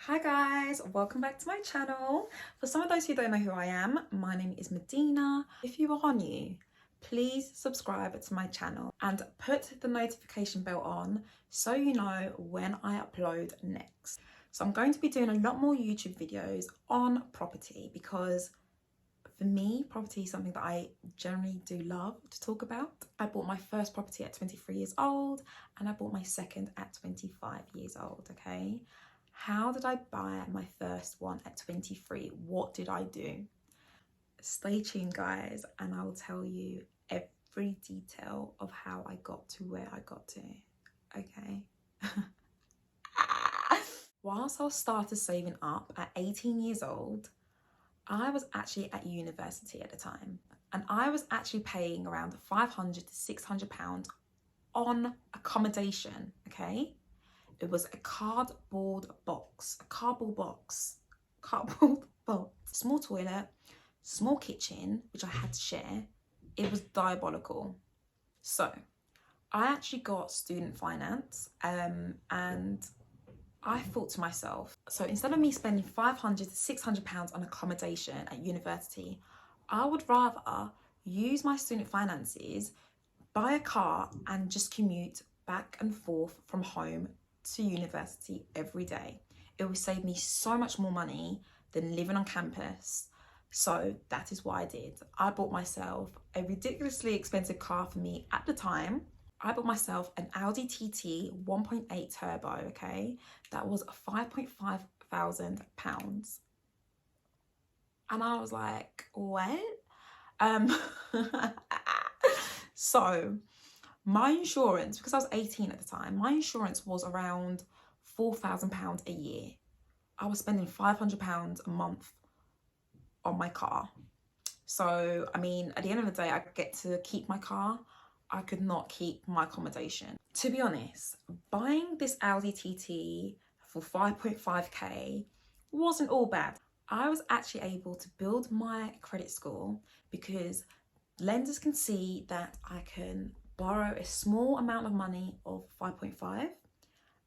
Hi guys, welcome back to my channel. For some of those who don't know who I am, my name is Medina. If you are new, please subscribe to my channel and put the notification bell on so you know when I upload next. So I'm going to be doing a lot more YouTube videos on property because for me, property is something that I generally do love to talk about. I bought my first property at 23 years old and I bought my second at 25 years old, okay? How did I buy my first one at 23? What did I do? Stay tuned, guys, and I will tell you every detail of how I got to where I got to, okay? Whilst I started saving up at 18 years old, I was actually at university at the time, and I was actually paying around 500 to 600 pounds on accommodation, okay? It was a cardboard box, small toilet, small kitchen, which I had to share. It was diabolical. So I actually got student finance, and I thought to myself, so instead of me spending 500 to 600 pounds on accommodation at university, I would rather use my student finances, buy a car and just commute back and forth from home to university every day. It would save me so much more money than living on campus. So that is what I did. I bought myself a ridiculously expensive car for me at the time. I bought myself an Audi TT 1.8 turbo, okay? That was 5.5 thousand pounds. And I was like, what? Um, so my insurance, because I was 18 at the time, my insurance was around £4,000 a year. I was spending £500 a month on my car. So, I mean, at the end of the day, I get to keep my car. I could not keep my accommodation. To be honest, buying this Audi TT for 5.5k wasn't all bad. I was actually able to build my credit score because lenders can see that I can borrow a small amount of money of 5.5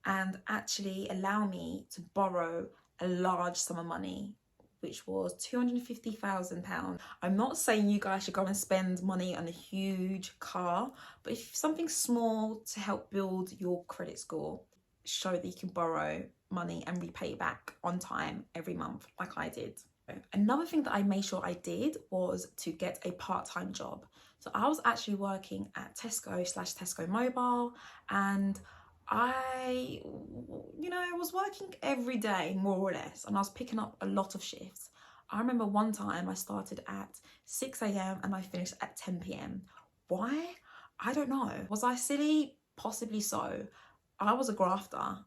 and actually allow me to borrow a large sum of money, which was £250,000. I'm not saying you guys should go and spend money on a huge car, but if something small to help build your credit score, show that you can borrow money and repay it back on time every month, like I did. Another thing that I made sure I did was to get a part-time job. So I was actually working at Tesco/Tesco Mobile, and I was working every day more or less, and I was picking up a lot of shifts. I remember one time I started at 6 a.m. and I finished at 10 p.m. Why? I don't know. Was I silly? Possibly so. I was a grafter.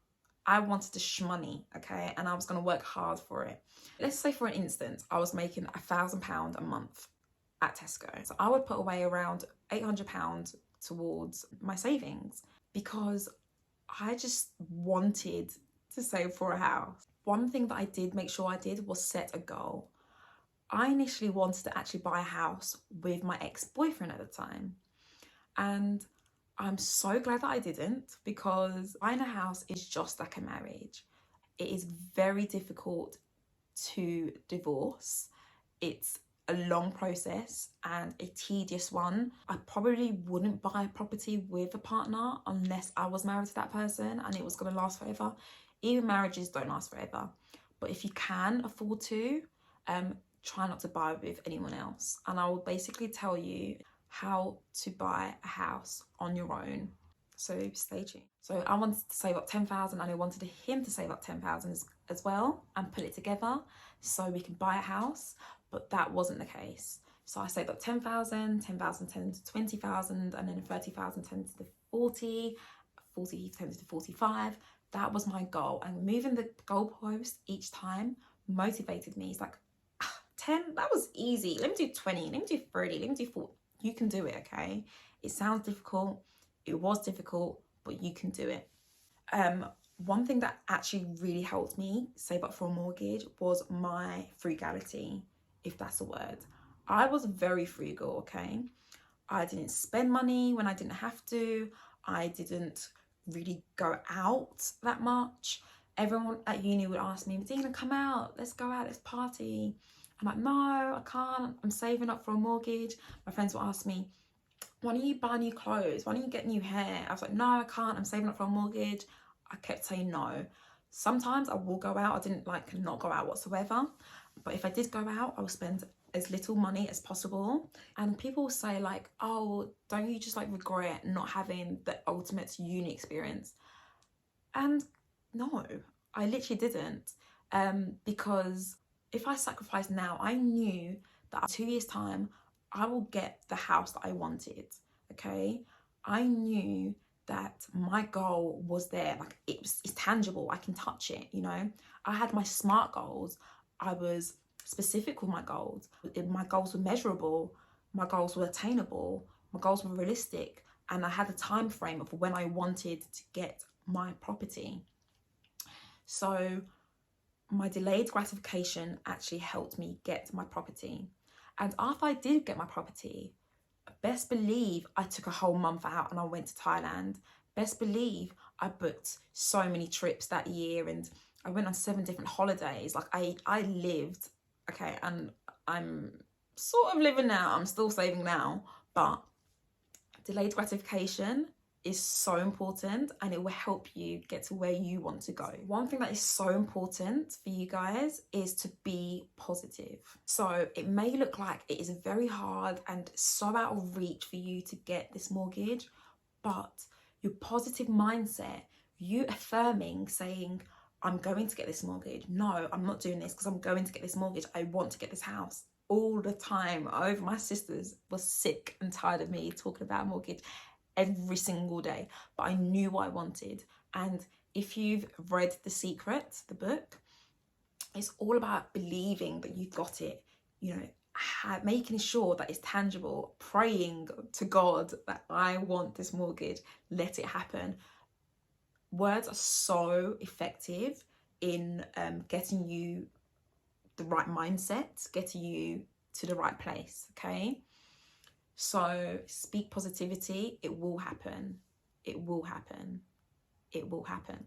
I wanted the shmoney, okay? And I was gonna work hard for it. Let's say for an instance, I was making £1,000 a month at Tesco. So I would put away around £800 towards my savings because I just wanted to save for a house. One thing that I did make sure I did was set a goal. I initially wanted to actually buy a house with my ex-boyfriend at the time. And I'm so glad that I didn't, because buying a house is just like a marriage. It is very difficult to divorce. It's a long process and a tedious one. I probably wouldn't buy a property with a partner unless I was married to that person and it was going to last forever. Even marriages don't last forever. But if you can afford to, try not to buy with anyone else. And I will basically tell you how to buy a house on your own. So stay tuned. So I wanted to save up 10,000 and I wanted him to save up 10,000 as well and put it together so we can buy a house, but that wasn't the case. So I saved up 10,000 turned to 20,000, and then 30,000 turned to 40 turned to 45. That was my goal, and moving the goalpost each time motivated me. It's like, 10, that was easy. Let me do 20, let me do 30, let me do 40. You can do it, okay? It sounds difficult. It was difficult, but you can do it. One thing that actually really helped me save up for a mortgage was my frugality, if that's a word. I was very frugal, okay? I didn't spend money when I didn't have to. I didn't really go out that much. Everyone at uni would ask me, Medina, come out, let's go out, let's party. I'm like, no, I can't, I'm saving up for a mortgage. My friends would ask me, why don't you buy new clothes? Why don't you get new hair? I was like, no, I can't, I'm saving up for a mortgage. I kept saying no. Sometimes I will go out. I didn't like not go out whatsoever. But if I did go out, I would spend as little money as possible. And people say like, oh, don't you just like regret not having the ultimate uni experience? And no, I literally didn't. Because if I sacrifice now, I knew that in 2 years' time, I will get the house that I wanted, okay? I knew that my goal was there, like it's tangible, I can touch it, you know? I had my SMART goals. I was specific with my goals. My goals were measurable, my goals were attainable, my goals were realistic, and I had a time frame of when I wanted to get my property. So my delayed gratification actually helped me get my property. And after I did get my property, best believe I took a whole month out and I went to Thailand. Best believe I booked so many trips that year, and I went on 7 different holidays. Like I lived, okay, and I'm sort of living now. I'm still saving now, but delayed gratification is so important, and it will help you get to where you want to go. One thing that is so important for you guys is to be positive. So it may look like it is very hard and so out of reach for you to get this mortgage, but your positive mindset, you affirming, saying, I'm going to get this mortgage. No, I'm not doing this because I'm going to get this mortgage. I want to get this house. All the time over, my sisters were sick and tired of me talking about mortgage every single day, but I knew what I wanted. And if you've read The Secret, the book, it's all about believing that you've got it, you know, making sure that it's tangible, praying to God that I want this mortgage, let it happen. Words are so effective in getting you the right mindset, getting you to the right place, okay? So speak positivity, it will happen. It will happen. It will happen.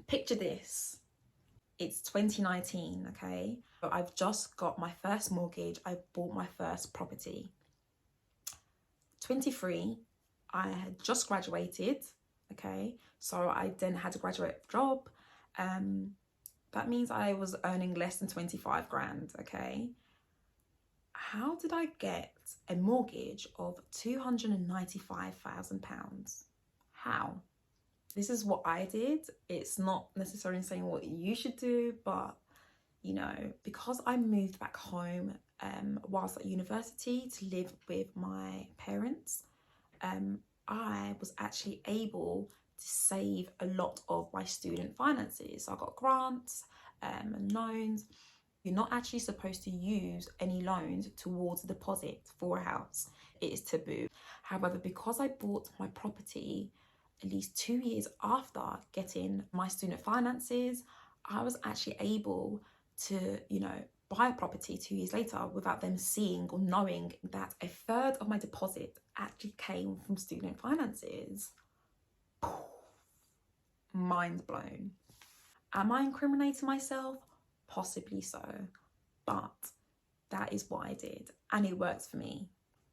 Picture this. It's 2019, okay? So I've just got my first mortgage. I bought my first property. 23, I had just graduated, okay? So I then had a graduate job. That means I was earning less than 25 grand, okay? How did I get a mortgage of £295,000? How? This is what I did. It's not necessarily saying what you should do, but you know, because I moved back home whilst at university to live with my parents, I was actually able to save a lot of my student finances. So I got grants and loans. You're not actually supposed to use any loans towards a deposit for a house. It is taboo. However, because I bought my property at least 2 years after getting my student finances, I was actually able to, you know, buy a property 2 years later without them seeing or knowing that a third of my deposit actually came from student finances. Mind blown. Am I incriminating myself? Possibly so, but that is what I did and it worked for me.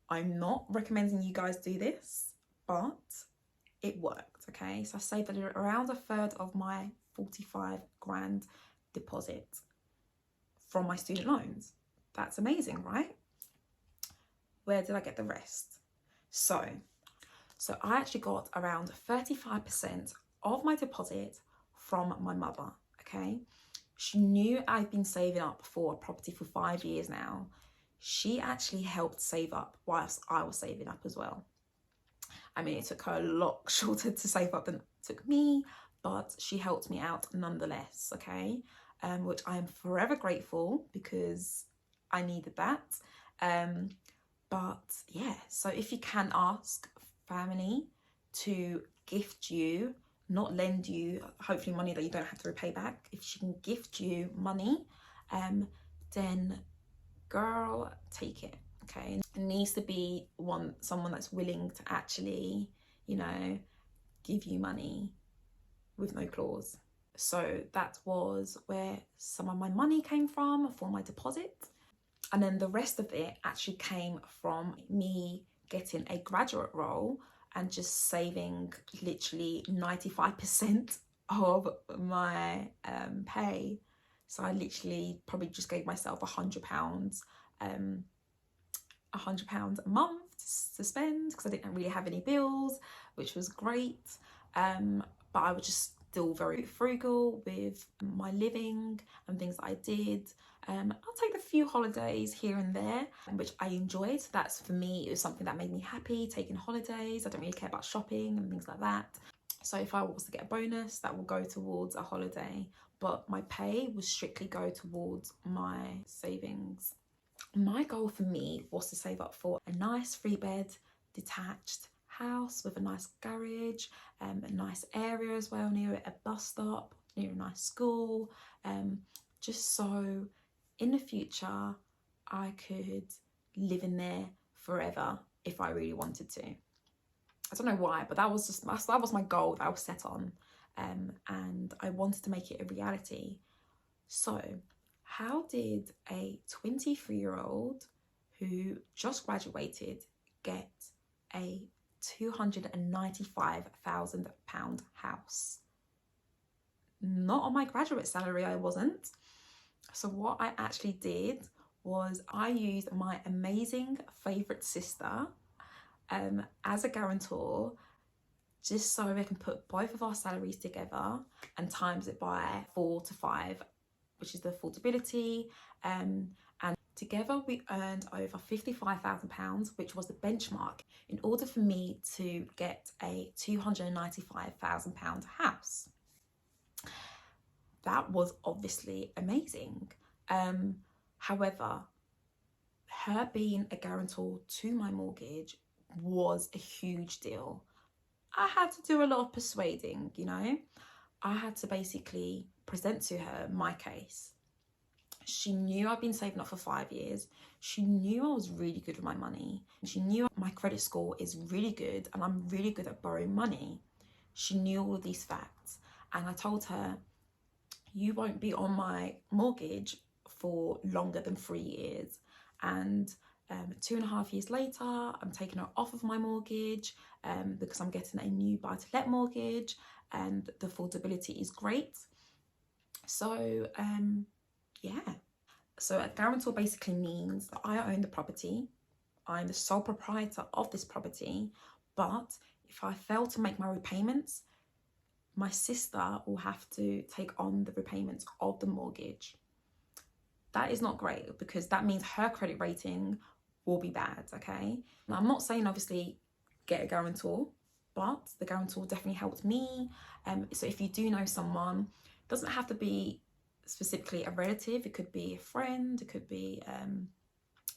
I'm not recommending you guys do this, but it worked, okay? So I saved around a third of my 45 grand deposit from my student loans. That's amazing, right? Where did I get the rest? So I actually got around 35% of my deposit from my mother, okay? She knew I'd been saving up for a property for 5 years now. She actually helped save up whilst I was saving up as well. I mean, it took her a lot shorter to save up than it took me, but she helped me out nonetheless, okay? Which I am forever grateful because I needed that. But yeah, so if you can ask family to gift you, not lend you, hopefully money that you don't have to repay back. If she can gift you money, then girl, take it, okay? It needs to be someone that's willing to actually, you know, give you money with no clause. So that was where some of my money came from for my deposit. And then the rest of it actually came from me getting a graduate role and just saving literally 95% of my pay. So I literally probably just gave myself £100, £100 a month to spend because I didn't really have any bills, which was great. But I was just still very frugal with my living and things that I did. I'll take a few holidays here and there, which I enjoyed. So that's, for me, it was something that made me happy, taking holidays. I don't really care about shopping and things like that. So if I was to get a bonus, that will go towards a holiday, but my pay will strictly go towards my savings. My goal for me was to save up for a nice 3-bed detached house with a nice garage, a nice area as well, near a bus stop, near a nice school, just so in the future I could live in there forever if I really wanted to. I don't know why, but that was my goal that I was set on, and I wanted to make it a reality. So how did a 23-year-old who just graduated get a £295,000 house? Not on my graduate salary, I wasn't. So what I actually did was I used my amazing favourite sister as a guarantor, just so I can put both of our salaries together and times it by 4 to 5, which is the affordability, and together we earned over £55,000, which was the benchmark in order for me to get a £295,000 house. That was obviously amazing. However, her being a guarantor to my mortgage was a huge deal. I had to do a lot of persuading, you know. I had to basically present to her my case. She knew I'd been saving up for 5 years. She knew I was really good with my money. She knew my credit score is really good and I'm really good at borrowing money. She knew all of these facts. And I told her, you won't be on my mortgage for longer than 3 years. And 2.5 years later, I'm taking her off of my mortgage because I'm getting a new buy-to-let mortgage and the affordability is great. So yeah. So a guarantor basically means that I own the property. I'm the sole proprietor of this property, but if I fail to make my repayments, my sister will have to take on the repayments of the mortgage. That is not great because that means her credit rating will be bad, okay? Now, I'm not saying obviously get a guarantor, but the guarantor definitely helped me. So if you do know someone, it doesn't have to be specifically a relative, it could be a friend, it could be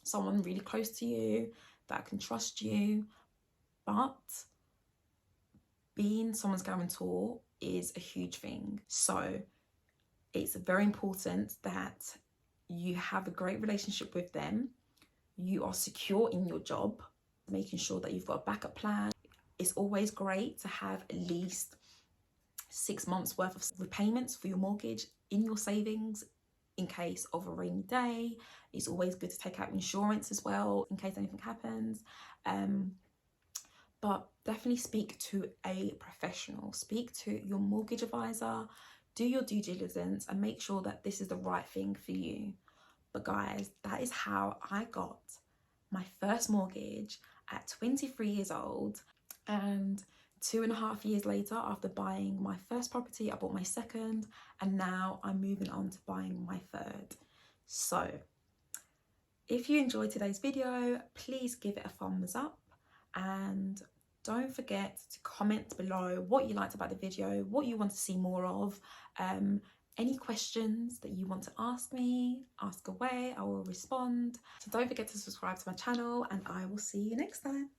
someone really close to you that can trust you, but being someone's guarantor is a huge thing. So it's very important that you have a great relationship with them, you are secure in your job, making sure that you've got a backup plan. It's always great to have at least 6 months worth of repayments for your mortgage in your savings in case of a rainy day. It's always good to take out insurance as well in case anything happens. But definitely speak to a professional. Speak to your mortgage advisor, do your due diligence and make sure that this is the right thing for you. But guys, that is how I got my first mortgage at 23 years old. And 2.5 years later, after buying my first property, I bought my second, and now I'm moving on to buying my third. So if you enjoyed today's video, please give it a thumbs up and don't forget to comment below what you liked about the video, what you want to see more of, any questions that you want to ask me, ask away, I will respond. So don't forget to subscribe to my channel and I will see you next time.